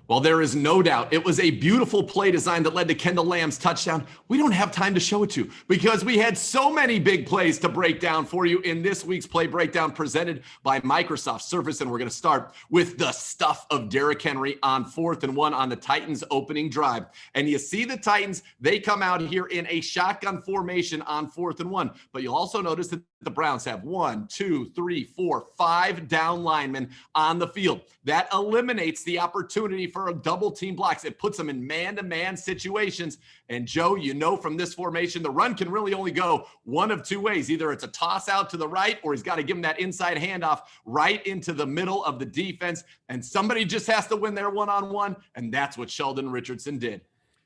Well, there is no doubt it was a beautiful play design that led to Kendall Lamb's touchdown. We don't have time to show it to you because we had so many big plays to break down for you in this week's Play Breakdown presented by Microsoft Surface. And we're going to start with the stuff of Derrick Henry on 4th and 1 on the Titans opening drive. And you see the Titans, they come out here in a shotgun formation on 4th and 1. But you'll also notice that the Browns have 1, 2, 3, 4, 5 down linemen on the field. That eliminates the opportunity for a double team blocks. It puts them in man-to-man situations. And Joe, you know from this formation, the run can really only go one of two ways. Either it's a toss out to the right, or he's got to give him that inside handoff right into the middle of the defense. And somebody just has to win their one-on-one, and that's what Sheldon Richardson did.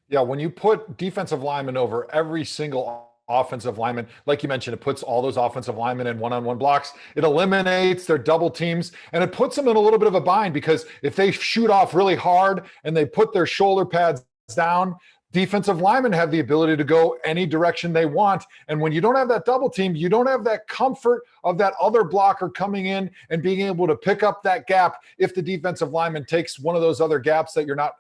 Yeah, when you put defensive linemen over every single offensive lineman, like you mentioned, it puts all those offensive linemen in one-on-one blocks. It eliminates their double teams, and it puts them in a little bit of a bind because if they shoot off really hard and they put their shoulder pads down, defensive linemen have the ability to go any direction they want. And when you don't have that double team, you don't have that comfort of that other blocker coming in and being able to pick up that gap if the defensive lineman takes one of those other gaps that you're not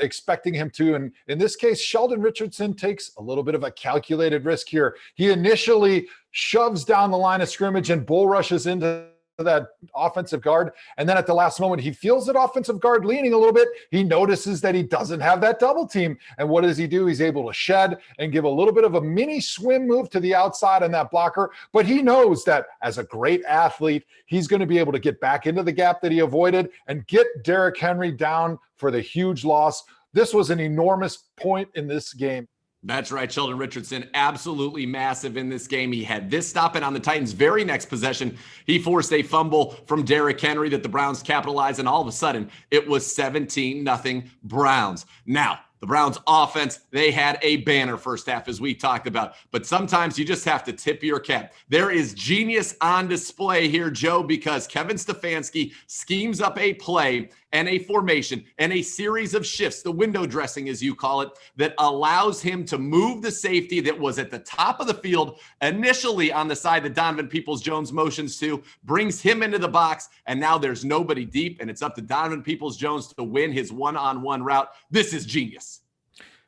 expecting him to. And in this case, Sheldon Richardson takes a little bit of a calculated risk here. He initially shoves down the line of scrimmage and bull rushes into that offensive guard. And then at the last moment, he feels that offensive guard leaning a little bit. He notices that he doesn't have that double team. And what does he do? He's able to shed and give a little bit of a mini swim move to the outside on that blocker. But he knows that as a great athlete, he's going to be able to get back into the gap that he avoided and get Derrick Henry down for the huge loss. This was an enormous point in this game. That's right. Sheldon Richardson, absolutely massive in this game. He had this stop, and on the Titans' very next possession, he forced a fumble from Derrick Henry that the Browns capitalized, and all of a sudden, it was 17-0 Browns. Now, the Browns offense, they had a banner first half, as we talked about. But sometimes you just have to tip your cap. There is genius on display here, Joe, because Kevin Stefanski schemes up a play and a formation and a series of shifts, the window dressing, as you call it, that allows him to move the safety that was at the top of the field initially on the side that Donovan Peoples-Jones motions to, brings him into the box, and now there's nobody deep, and it's up to Donovan Peoples-Jones to win his one-on-one route. This is genius.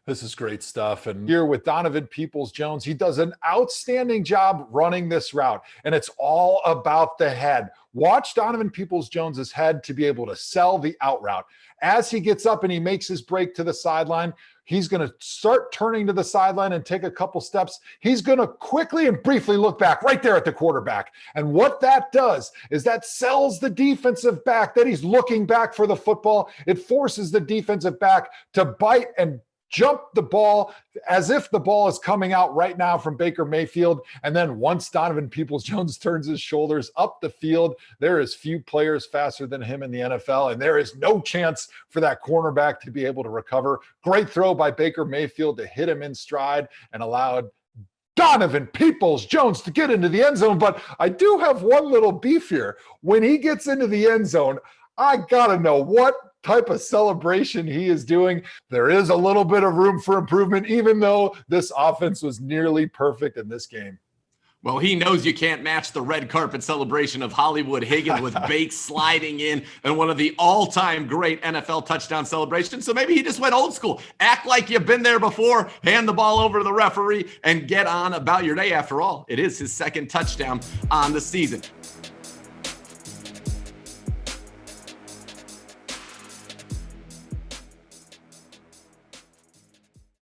This is great stuff. And here with Donovan Peoples-Jones, he does an outstanding job running this route. And it's all about the head. Watch Donovan Peoples-Jones's head to be able to sell the out route. As he gets up and he makes his break to the sideline, he's going to start turning to the sideline and take a couple steps. He's going to quickly and briefly look back right there at the quarterback. And what that does is that sells the defensive back that he's looking back for the football. It forces the defensive back to bite and jump the ball as if the ball is coming out right now from Baker Mayfield. And then once Donovan Peoples-Jones turns his shoulders up the field, there is few players faster than him in the NFL, and there is no chance for that cornerback to be able to recover. Great throw by Baker Mayfield to hit him in stride and allowed Donovan Peoples-Jones to get into the end zone. But I do have one little beef here. When he gets into the end zone, I got to know what type of celebration he is doing. There is a little bit of room for improvement, even though this offense was nearly perfect in this game. Well, he knows you can't match the red carpet celebration of Hollywood Higgins with Bates sliding in and one of the all-time great NFL touchdown celebrations. So maybe he just went old school. Act like you've been there before, hand the ball over to the referee, and get on about your day. After all, it is his second touchdown on the season.